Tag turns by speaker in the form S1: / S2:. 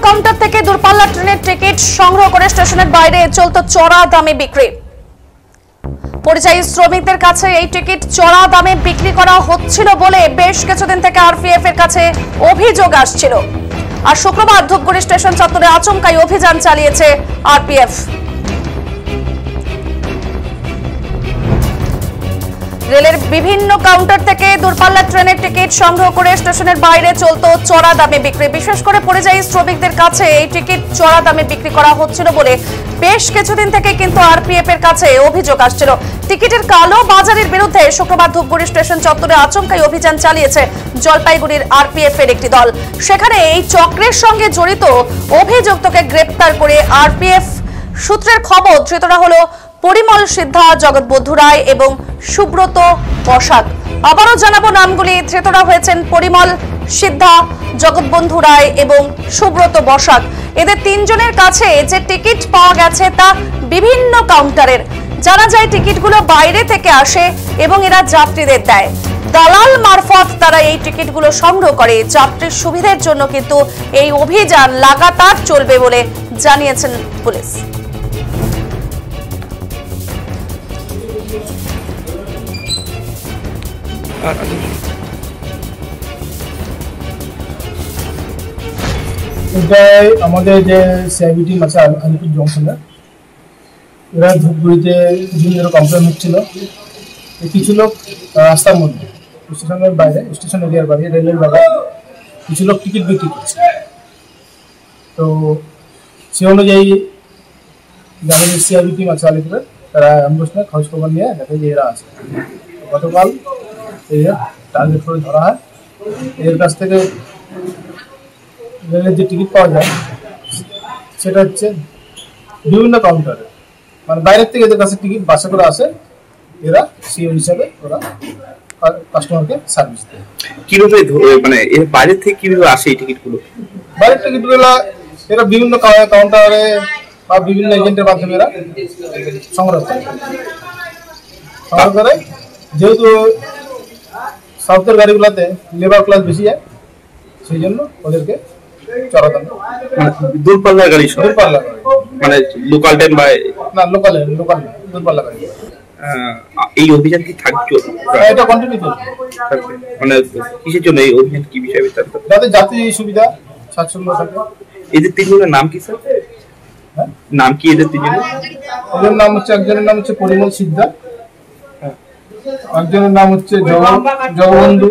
S1: Counter থেকে দূরপাল্লা ট্রেনের ticket সংগ্রহ করে স্টেশনের বাইরে চলতো চড়া দামে বিক্রি। পরিযায়ী শ্রমিকদের কাছে এই টিকিট চড়া দামে বিক্রি করা হচ্ছিল বলে বেশ কিছুদিন থেকে আরপিএফ এর কাছে অভিযোগ আসছিল। আর শুক্রবার ধূপগুড়ি স্টেশন চত্বরে আচমকাই অভিযান চালিয়েছে আরপিএফ। রেলের বিভিন্ন কাউন্টার থেকে দূরপাল্লা ট্রেনের টিকিট সংগ্রহ করে স্টেশনের বাইরে চলতো চড়া দামে বিক্রি। বিশেষ করে পরিযায়ী শ্রমিকদের কাছে এই টিকিট চড়া দামে বিক্রি করা হচ্ছিল বলে বেশ কিছুদিন থেকে কিন্তু আরপিএফ এর কাছে অভিযোগ আসছিল। টিকিটের কালো বাজারের বিরুদ্ধে শুক্রবার ধূপগুড়ি স্টেশন চত্বরে আচমকাই অভিযান চালিয়েছে জলপাইগুড়ির আরপিএফ এর একটি দল। সেখানে এই চক্রের সঙ্গে জড়িত অভিযুক্তকে গ্রেপ্তার করে আরপিএফ সূত্রের খবর ধৃতরা হলো পরিমল সিদ্ধা, জগৎবন্ধু রায় এবং সুব্রত বসাক। আবারও জানাবো নামগুলি। ধৃতরা হয়েছেন পরিমল সিদ্ধা, জগৎবন্ধু রায় এবং সুব্রত বসাক। এদের তিনজনের কাছে যে টিকিট পাওয়া গেছে তা বিভিন্ন কাউন্টারের। জানা যায় টিকিটগুলো বাইরে থেকে আসে এবং এরা যাত্রীদের দেয়। দালাল মারফত তারা এই টিকিটগুলো সংগ্রহ করে। যাত্রীর সুবিধার জন্য কিন্তু এই অভিযান লাগাতার চলবে বলে জানিয়েছেন পুলিশ।
S2: এটাই আমাদের যে সিআইবি টিম আছে আলিপুর জংশনে, এরা ধূপগুড়িতে বিভিন্ন কমপ্লেন হচ্ছিল। কিছু লোক রাস্তার মধ্যে স্টেশনের বাইরে, স্টেশন এরিয়ার বাইরে, রেলের বাইরে কিছু লোক টিকিট বিক্রি করছে। তো সে অনুযায়ী যাদের সিআইবি টিম আছে আলিপুরে, তারা অ্যাম্বুলেন্স নিয়ে খোঁজ খবর নিয়ে দেখে যে এরা আছে। গতকাল এদের টার্গেট করে ধরা হয়। এদের কাছ থেকে রেলের যে টিকিট পাওয়া যায় সেটা হচ্ছে বিভিন্ন কাউন্টারে, মানে বাইরের থেকে এদের কাছে টিকিট বাসে করে আসে। এরা সেই হিসাবে ওরা কাস্টমারকে সার্ভিস দেয়।
S3: কিভাবে মানে এর বাইরে থেকে কিভাবে আসে এই টিকিটগুলো?
S2: বাইরের টিকিটগুলো এরা বিভিন্ন কাউন্টারে বা বিভিন্ন এজেন্টের মাধ্যমে এরা সংগ্রহ করে। যেহেতু সাউথের গাড়িগুলোতে লেবার ক্লাস বেশি যায়, সেই জন্য ওদেরকে চড়া দাম।
S3: দূরপাল্লার গাড়ি,
S2: দূরপাল্লা গাড়ি
S3: মানে লোকাল ট্রেন বা
S2: না, লোকাল দূরপাল্লা গাড়ি।
S3: এই অভিযান কি থাকবে?
S2: এটা কন্টিনিউ চলবে।
S3: মানে কিসের জন্য এই অভিযান, কি বিষয় বিস্তারিত?
S2: যাতে যাত্রী সুবিধা স্বাচ্ছন্দ্য থাকে।
S3: এদের তিনজনের নাম কি স্যার? নাম কি এদের তিনজনের?
S2: ওদের নাম হচ্ছে, একজনের নাম হচ্ছে পরিমল সিদ্ধা, একজনের নাম হচ্ছে জগবন্ধু।